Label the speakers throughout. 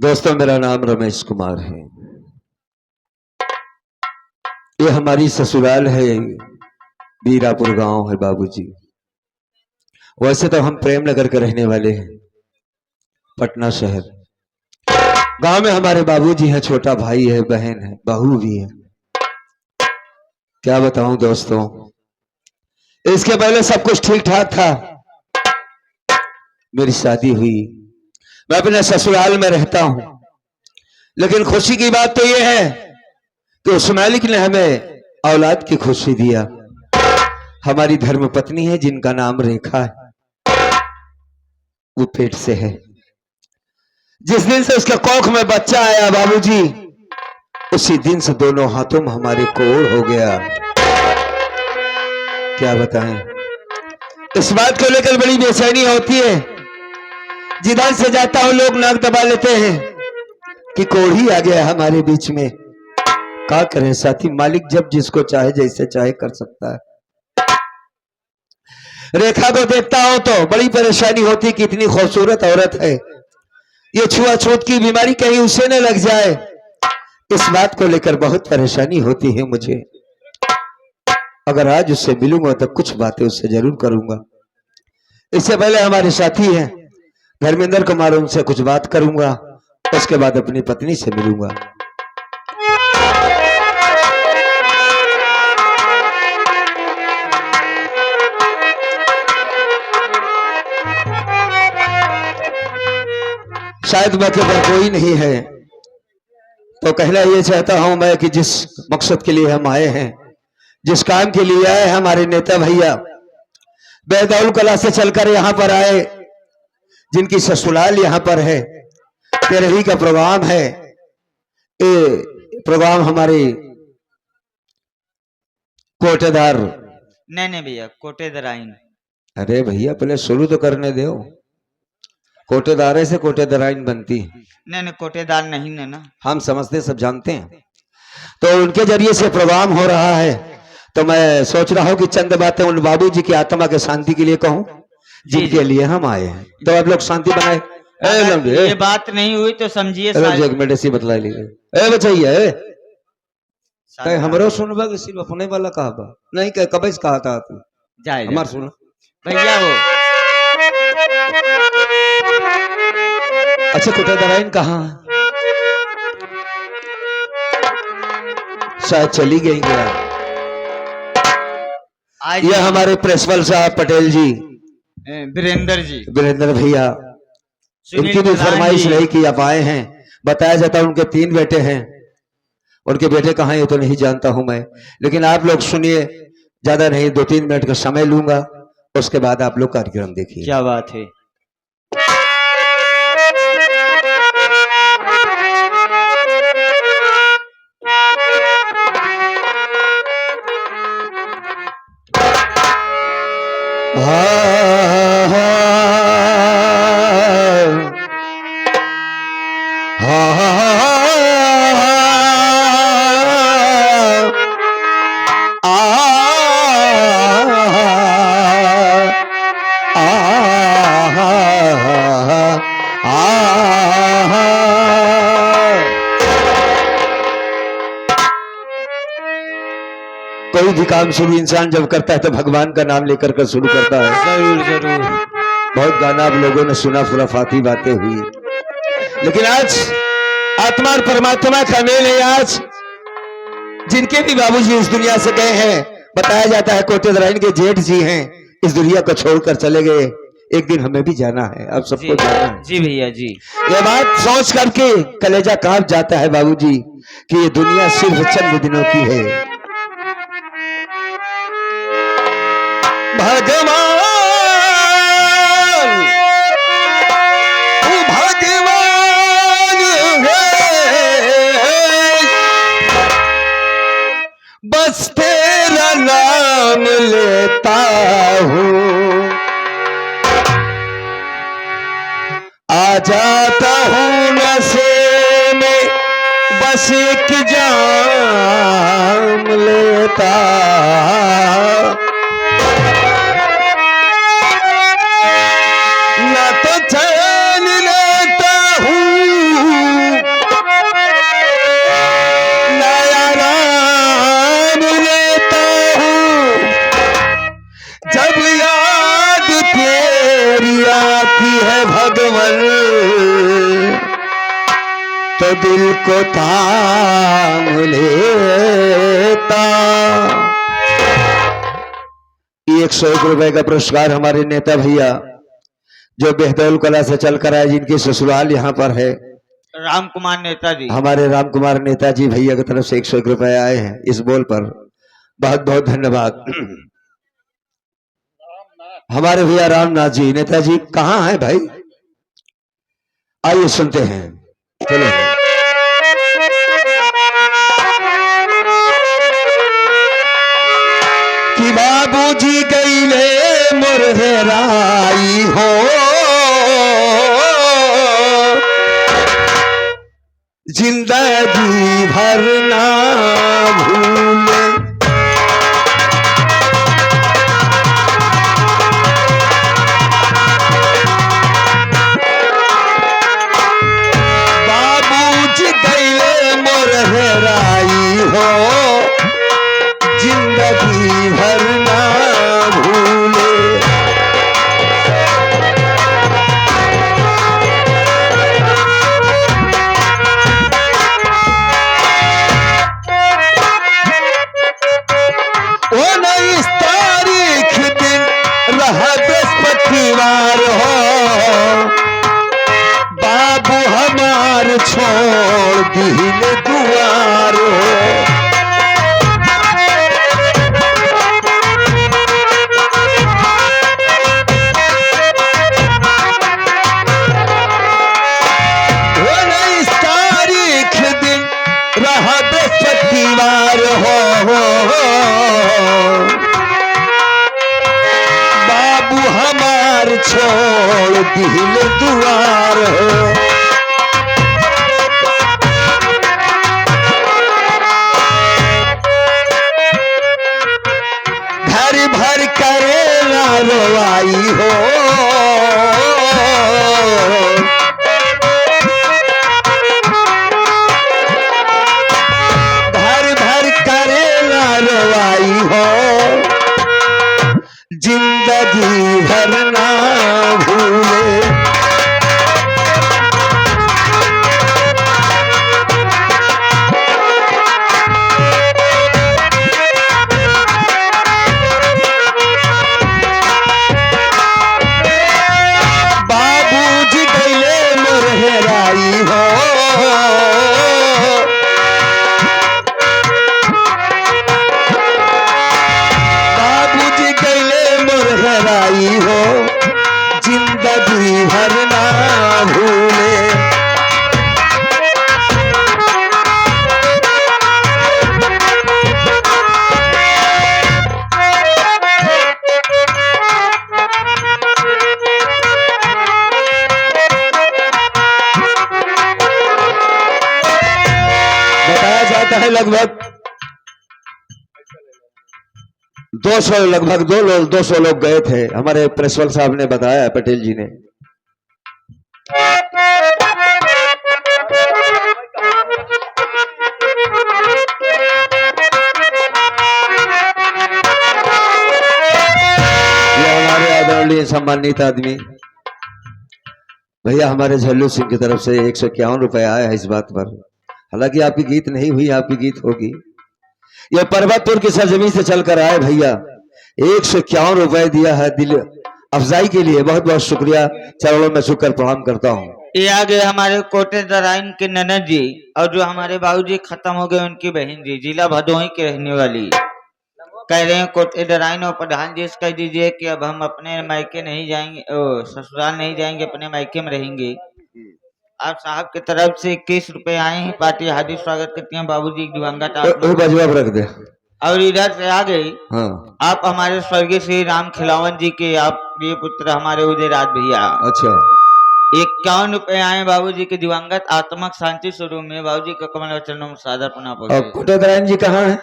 Speaker 1: दोस्तों, मेरा नाम रमेश कुमार है। ये हमारी ससुराल है, बीरापुर गांव है बाबूजी। वैसे तो हम प्रेम नगर के रहने वाले हैं, पटना शहर। गांव में हमारे बाबूजी हैं, छोटा भाई है, बहन है, बहू भी है। क्या बताऊं दोस्तों, इसके पहले सब कुछ ठीक ठाक था। मेरी शादी हुई, मैं अपने ससुराल में रहता हूं। लेकिन खुशी की बात तो यह है कि उस मालिक ने हमें औलाद की खुशी दिया। हमारी धर्म पत्नी है जिनका नाम रेखा है, वो पेट से है। जिस दिन से उसके कोख में बच्चा आया बाबूजी, उसी दिन से दोनों हाथों में हमारे कोढ़ हो गया। क्या बताएं, इस बात को लेकर बड़ी बेचैनी होती है। जिधर से जाता हूं लोग नाक दबा लेते हैं कि कोढ़ ही आ गया हमारे बीच में। क्या करें साथी, मालिक जब जिसको चाहे जैसे चाहे कर सकता है। रेखा को देखता हूं तो बड़ी परेशानी होती कि इतनी खूबसूरत औरत है, ये छुआछूत की बीमारी कहीं उसे न लग जाए। इस बात को लेकर बहुत परेशानी होती है मुझे। अगर आज उससे मिलूंगा तो कुछ बातें उससे जरूर करूंगा। इससे पहले हमारे साथी हैं धर्मेंद्र कुमार, उनसे कुछ बात करूंगा, उसके बाद अपनी पत्नी से मिलूंगा। शायद मौके पर कोई नहीं है, तो कहना ये चाहता हूं मैं कि जिस मकसद के लिए हम आए हैं, जिस काम के लिए आए हमारे नेता भैया बेदौल कला से चलकर यहां पर आए, जिनकी ससुराल यहां पर है, तेरहवीं का प्रोग्राम है। ये प्रोग्राम हमारे कोटेदार,
Speaker 2: नहीं भैया, कोटेदराइन।
Speaker 1: अरे भैया पहले शुरू तो करने दो। कोटेदारे से कोटेदराइन बनती है।
Speaker 2: नहीं, कोटेदार नहीं है ना,
Speaker 1: हम समझते सब जानते हैं। तो उनके जरिए से प्रोग्राम हो रहा है, तो मैं सोच रहा हूं कि चंद बातें उन बाबूजी की आत्मा के शांति के लिए कहूं, जिनके लिए हम आए हैं। तो आप लोग शांति बनाए।
Speaker 2: ये बात नहीं हुई तो समझिए
Speaker 1: एक मिनट ऐसी बतला लीजिए। बचाइए हमरो सुनबा कि सिर्फ अपने वाला कहा बा नहीं, कह कब से कहा था तू
Speaker 2: जाए
Speaker 1: हमार सुनो
Speaker 2: भैया हो।
Speaker 1: अच्छा, कोटेदाराइन कहाँ है? शायद चली गई क्या? ये हमारे प्रिंसिपल साहब पटेल जी, वीरेंद्र भैया, उनकी भी फरमाइश रही कि आप आए हैं। बताया जाता है उनके 3 बेटे हैं। उनके बेटे कहाँ हैं तो नहीं जानता हूं मैं, लेकिन आप लोग सुनिए, ज्यादा नहीं 2-3 मिनट का समय लूंगा, उसके बाद आप लोग कार्यक्रम देखिए।
Speaker 2: क्या बात है।
Speaker 1: कोई भी काम शुरू इंसान जब करता है तो भगवान का नाम लेकर कर शुरू करता है।
Speaker 2: जरूर।
Speaker 1: बहुत गाना आप लोगों ने सुना, खुराफाती बातें हुई, लेकिन आज आत्मा और परमात्मा का मेल है। आज जिनके भी बाबूजी इस दुनिया से गए हैं, बताया जाता है कोटेदराइन के जेठ जी हैं, इस दुनिया को छोड़कर चले गए। एक दिन हमें भी जाना है, अब सबको जाना है।
Speaker 2: जी भैया जी।
Speaker 1: ये बात सोच करके कलेजा कांप जाता है बाबूजी कि ये दुनिया सिर्फ चंद दिनों की है। भगवान बस तेरा नाम लेता हूँ, आ जाता हूँ नशे में, बस एक जाम लेता। न तो चैन लेता हूँ, भगवन तो दिल को थाम लेता। 101 रुपए का पुरस्कार हमारे नेता भैया जो बेहदौल कला से चलकर आए, जिनकी ससुराल यहाँ पर है,
Speaker 2: राम कुमार नेताजी,
Speaker 1: हमारे राम कुमार नेताजी भैया की तरफ से 101 रुपए आए हैं इस बोल पर। बहुत बहुत धन्यवाद। हमारे भैया रामनाथ जी नेताजी कहाँ हैं भाई? आइए सुनते हैं। चलो कि बाबूजी गईले मुरहराई हो, जिंदगी भर ना भूले। बाबूजी गईले मुरहराई हो, जिंदगी भर ना भूले। वो नहीं इस तारीख दिन रहा बृहस्पतिवार हो, बाबू हमार छोड़ दिल दुआर हो। वो नहीं इस तारीख दिन रहा बृहस्पतिवार हो, बाबू हमार छोड़ दिल दुआर हो। घर भर करेला रोवाई हो, घर भर करेला रोवाई हो, जिंदगी भर ना भूले। बाबूजी गईले मुरहराई हो, बाबूजी गईले मुरहराई हो, जिंदगी भर ना भूले। बताया जाता है लगभग 200 लगभग 200 लोग गए थे। हमारे प्रिंसिपल साहब ने बताया, पटेल जी ने। ये हमारे आदरणीय सम्मानित आदमी भैया हमारे झल्लू सिंह की तरफ से 151 रुपए आया है इस बात पर। हालांकि आपकी गीत नहीं हुई, आपकी गीत होगी। यह पर्वतपुर की सरजमीन से चलकर आए भैया, 151 रुपए दिया है दिल अफजाई के लिए। बहुत बहुत शुक्रिया, चरणों में शुक्र प्रणाम करता हूँ।
Speaker 2: ये आगे हमारे कोटे दराइन के ननद जी और जो हमारे बाबूजी खत्म हो गए उनकी बहन जी, जिला भदोही के रहने वाली, कह रहे हैं कोटे दराइन और प्रधान जी से कह दीजिए कि अब हम अपने मायके नहीं जाएंगे, ससुराल नहीं जाएंगे, अपने मायके में रहेंगे। आप साहब की तरफ से 21 रुपए आए हैं, पार्टी हार्दिक स्वागत करती है बाबूजी दिवंगत
Speaker 1: बजवा रख दे।
Speaker 2: और इधर से आ गई
Speaker 1: हाँ।
Speaker 2: आप हमारे स्वर्गीय श्री राम खिलावन जी के आप प्रिय पुत्र हमारे उदयराज भैया।
Speaker 1: अच्छा,
Speaker 2: 51 रुपए आए बाबूजी के दिवंगत आत्मक शांति स्वरूप में। बाबूजी का कमल वचनों में सादर पुनः
Speaker 1: और कोटेदरायन जी कहाँ है?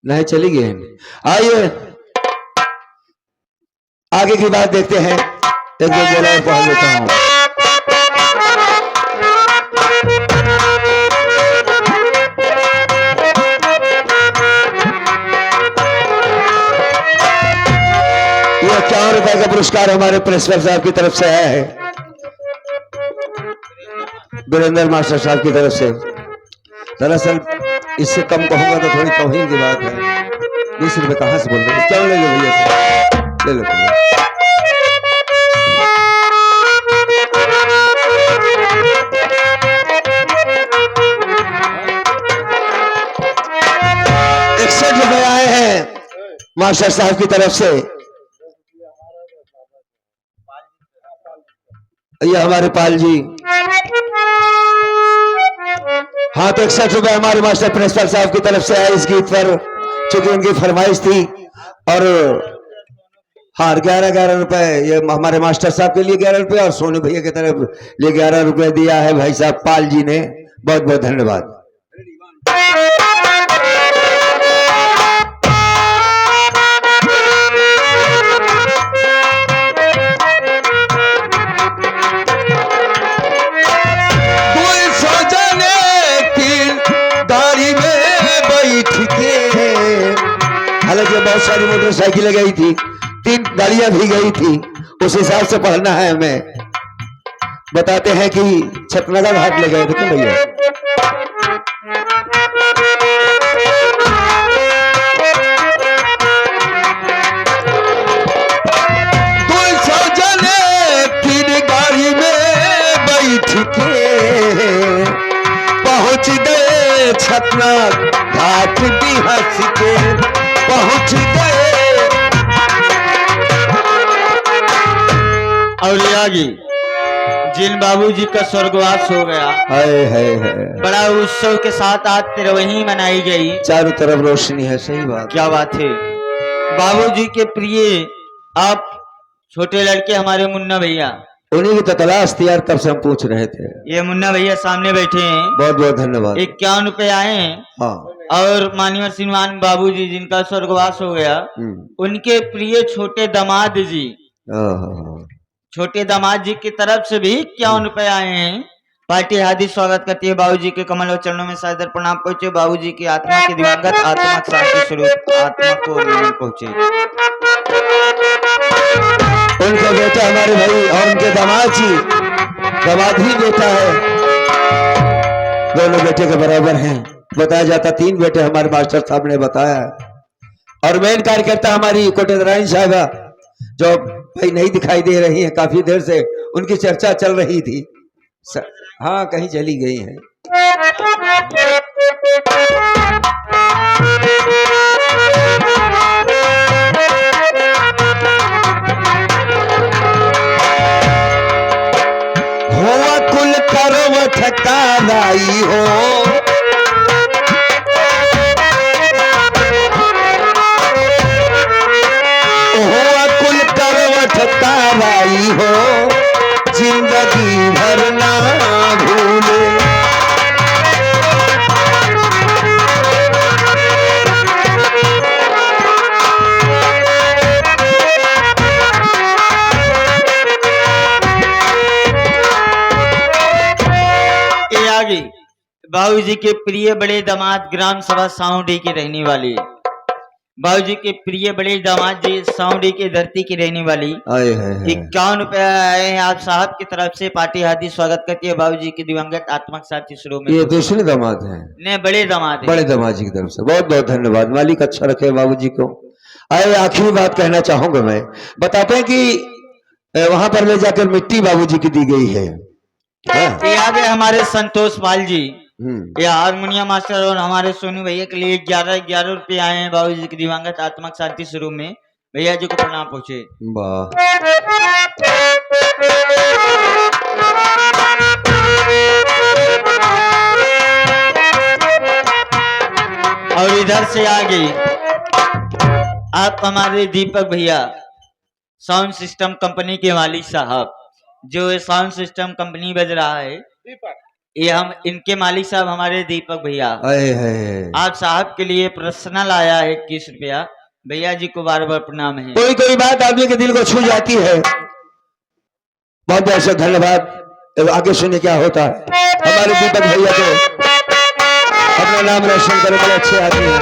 Speaker 1: नहीं, चली गए। आइए आगे की बात देखते हैं। एक दो बोला और पढ़ लेता हूँ। ₹51 का पुरस्कार हमारे प्रिंसिपल साहब की तरफ से आया है, वीरेंद्र मास्टर साहब की तरफ से। दरअसल इससे कम कहूंगा तो थोड़ी तौहीन की बात है। 20 रुपए कहां से बोल रहे हैं? क्यों ले लो भैया से, ले लो भैया। ₹61 आए हैं मास्टर साहब की तरफ से। ये हमारे पाल जी। हाँ, तो ₹61 हमारे मास्टर प्रिंसिपल साहब की तरफ से आए इस गीत पर, चूंकि उनकी फरमाइश थी। और हाँ, 11 रुपए ये हमारे मास्टर साहब के लिए 11 रुपए, और सोनू भैया की तरफ लिए 11 रुपए दिया है भाई साहब पाल जी ने। बहुत बहुत धन्यवाद। हालांकि बहुत सारी मोटरसाइकिलें गई थी, 3 गाड़ियां भी गई थी, उस हिसाब से पढ़ना है हमें। बताते हैं कि छतनगर घाट ले गए थे क्यों भैया? गाड़ी में बैठ के पहुंच गए छतना घाट भी हंस के पहुंच गए।
Speaker 2: और ये आगे जिन बाबूजी का स्वर्गवास हो गया,
Speaker 1: है
Speaker 2: बड़ा उत्सव के साथ आज तिरवही मनाई गई।
Speaker 1: चारों तरफ रोशनी है। सही बात,
Speaker 2: क्या बात है। बाबूजी के प्रिय आप छोटे लड़के हमारे मुन्ना भैया,
Speaker 1: उन्हीं की तो तलाश थी यार, तब से हम पूछ रहे थे।
Speaker 2: ये मुन्ना भैया सामने बैठे हैं।
Speaker 1: बहुत बहुत धन्यवाद।
Speaker 2: 51 रुपए आए हैं।
Speaker 1: हाँ।
Speaker 2: और माननीय श्रीमान बाबूजी जिनका स्वर्गवास हो गया, उनके प्रिय छोटे दामाद जी, छोटे दामाद जी की तरफ से भी 51 रुपए आए हैं। पार्टी हार्दिक स्वागत करती है बाबूजी के कमल और चरणों में सादर प्रणाम पहुंचे। बाबूजी की आत्मा की दिवंगत आत्मा शांति स्वरूप आत्मा को नमन पहुंचे।
Speaker 1: उनके बेटा हमारे भाई और उनके दामाद जी, दामाद ही बेटा है, दोनों बेटे के बराबर हैं। बताया जाता 3 बेटे हमारे मास्टर साहब ने बताया। और मेन कार्यकर्ता हमारी कोटेदरानी साहबा, जो भाई नहीं दिखाई दे रही है, काफी देर से उनकी चर्चा चल रही थी। हाँ, कहीं चली गई हैं। हुआ कुल करवट काराई हो, हुआ कुल करवट काराई हो, जिंदगी भर ना भूले।
Speaker 2: आगे बाबूजी के प्रिय बड़े दामाद ग्राम सभा साउंडी की रहने वाली, बाबूजी के प्रिय बड़े दामाद जी साउंडी की धरती की रहने वाली। 51 रुपए आए हैं आप साहब की तरफ से। पार्टी हार्दिक स्वागत करती है बाबूजी की दिवंगत आत्मा के साथ शुरू में।
Speaker 1: ये दूसरे दामाद हैं?
Speaker 2: नहीं, बड़े दामाद हैं।
Speaker 1: बड़े दामाद जी की तरफ से बहुत बहुत धन्यवाद। मालिक अच्छा रखे बाबूजी को। आए, आखिरी बात कहना चाहूंगा मैं। बताते हैं कि वहां पर ले जाकर मिट्टी बाबूजी की दी गई है।
Speaker 2: याद है हमारे संतोष पाल जी, ये हारमोनियम मास्टर, और हमारे सोनू भैया के लिए 11 रुपए आए हैं बाबूजी की दिवंगत आत्मा की शांति स्वरूप में। भैया जी को प्रणाम पहुंचे।
Speaker 1: वाह।
Speaker 2: और इधर से आगे आप हमारे दीपक भैया, साउंड सिस्टम कंपनी के मालिक साहब, जो साउंड सिस्टम कंपनी बज रहा है, ये हम इनके मालिक साहब हमारे दीपक भैया, आप साहब के लिए पर्सनल आया है 21 रुपया। भैया जी को बार बार प्रणाम है।
Speaker 1: कोई कोई बात आदमी के दिल को छू जाती है। बहुत बहुत धन्यवाद। आगे सुनिए क्या होता है। हमारे दीपक भैया को अपना नाम रोशन करे, बड़े अच्छे आदमी हैं।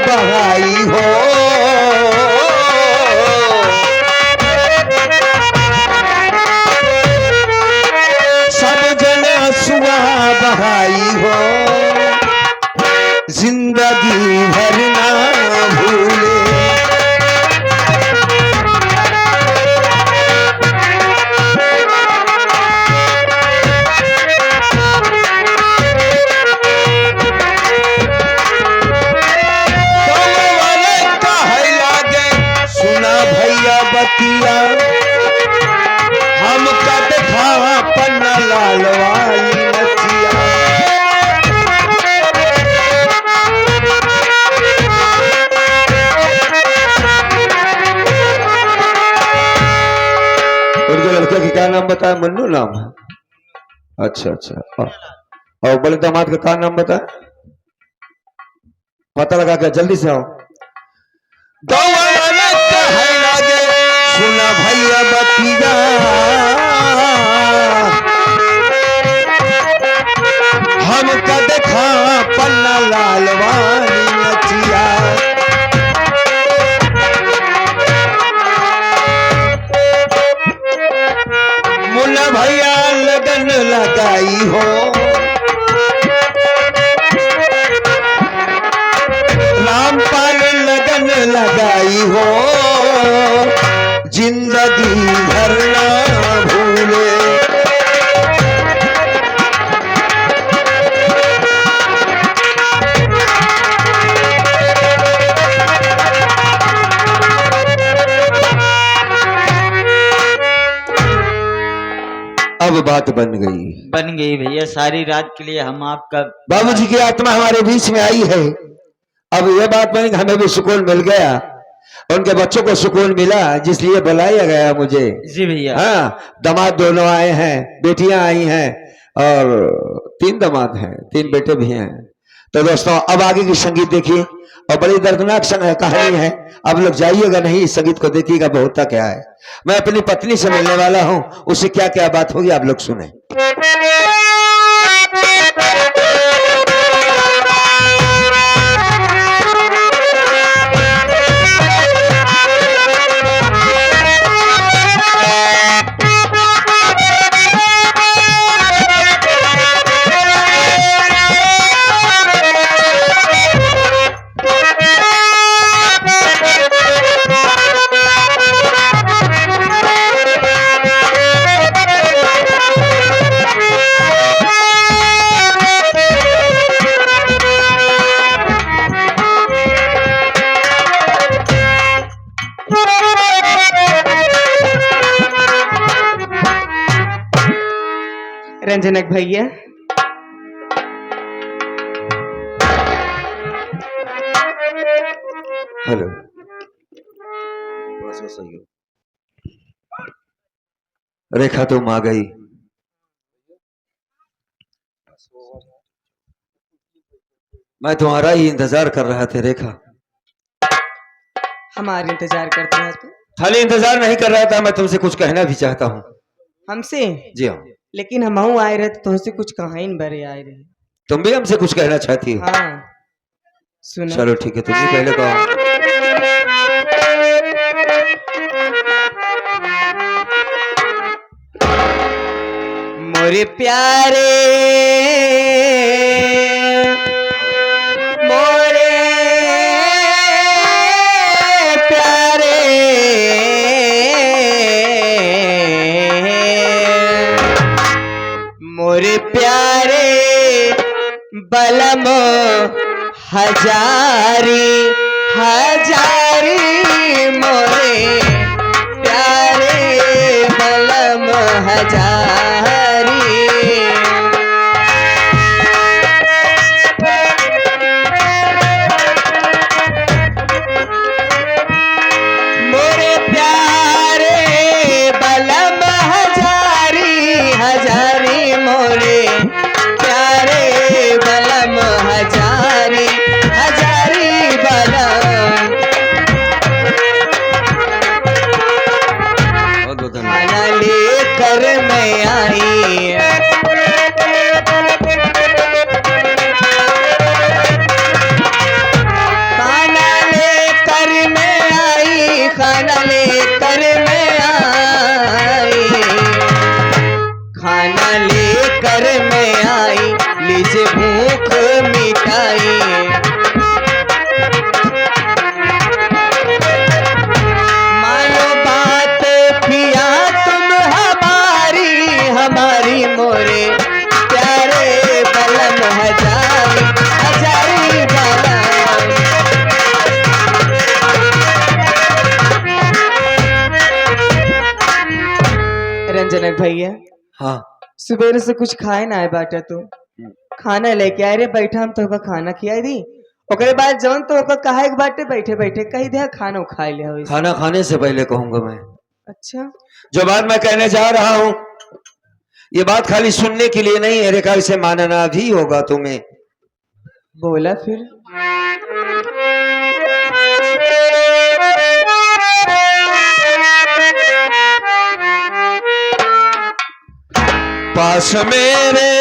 Speaker 1: बहाई हो, सब जन आंसुआ बहाई हो, जिंदगी भर ना भूले। बतिया हम कद खावा पन्ना लाल वाली नचिया, उनके लड़के का क्या नाम बताया? मन्नू नाम है। अच्छा अच्छा। और बड़े दामाद का क्या नाम बताया? पता लगा क्या? जल्दी से आओ। सुना भैया बतिया हम का देखा पन्ना लाल वाली नचिया, मुन्ना भैया लगन लगाई हो, रामपाल लगन लगाई हो, जिंदगी भर ना भूले। अब बात बन गई
Speaker 2: भैया। सारी रात के लिए हम आपका,
Speaker 1: बाबूजी की आत्मा हमारे बीच में आई है। अब यह बात बनी कि हमें भी सुकून मिल गया, उनके बच्चों को सुकून मिला, जिसलिए बुलाया गया मुझे।
Speaker 2: जी भैया।
Speaker 1: हाँ, दामाद दोनों आए हैं, बेटियां आई हैं, और 3 दामाद हैं, 3 बेटे भी हैं। तो दोस्तों अब आगे की संगीत देखिए, और बड़ी दर्दनाक कहानी है। आप लोग जाइएगा नहीं, इस संगीत को देखिएगा, बहुत क्या है। मैं अपनी पत्नी से मिलने वाला हूं, उससे क्या क्या बात होगी आप लोग सुने।
Speaker 3: रंजनक भैया,
Speaker 1: हेलो। रेखा तुम आ गई। मैं तुम्हारा ही इंतजार कर रहा था रेखा।
Speaker 3: हमारे इंतजार करते हैं तो?
Speaker 1: खाली इंतजार नहीं कर रहा था, मैं तुमसे कुछ कहना भी चाहता हूँ।
Speaker 3: हमसे?
Speaker 1: जी हाँ।
Speaker 3: लेकिन हम आए रहे तो तुमसे कुछ कहा ही भरे आए रहे।
Speaker 1: तुम भी हमसे कुछ कहना चाहती हो?
Speaker 3: हाँ सुनो।
Speaker 1: चलो ठीक है, तुम भी पहले कहो।
Speaker 3: मोरे प्यारे, मोरे प्यारे, मोरे प्यारे बलम हजारी हजारी, मोरे प्यारे बलम हजारी। मोरे प्यारे बलम हजारी हजारी, मोरे प्यारे बलम हजारी हजारी बलम। खाना लेकर मैं जे भूख मिटाई। मानो बात पिया तुम हमारी, हमारी मोरे प्यारे बलम हजारी, हजारी बलम। रंजनक भैया,
Speaker 1: हाँ
Speaker 3: सुबह से कुछ खाए ना है बाटा तू, खाना लेके आए रे, बैठा हम तो खाना खियाई दी। ओकरे बाद जौन तो कहा के बाटे बैठे बैठे कही दे खाना खा लिया हो।
Speaker 1: खाना खाने से पहले कहूंगा मैं।
Speaker 3: अच्छा,
Speaker 1: जो बात मैं कहने जा रहा हूं, ये बात खाली सुनने के लिए नहीं है रेखा, इसे मानना भी होगा तुम्हें।
Speaker 3: बोला फिर।
Speaker 1: पास मेरे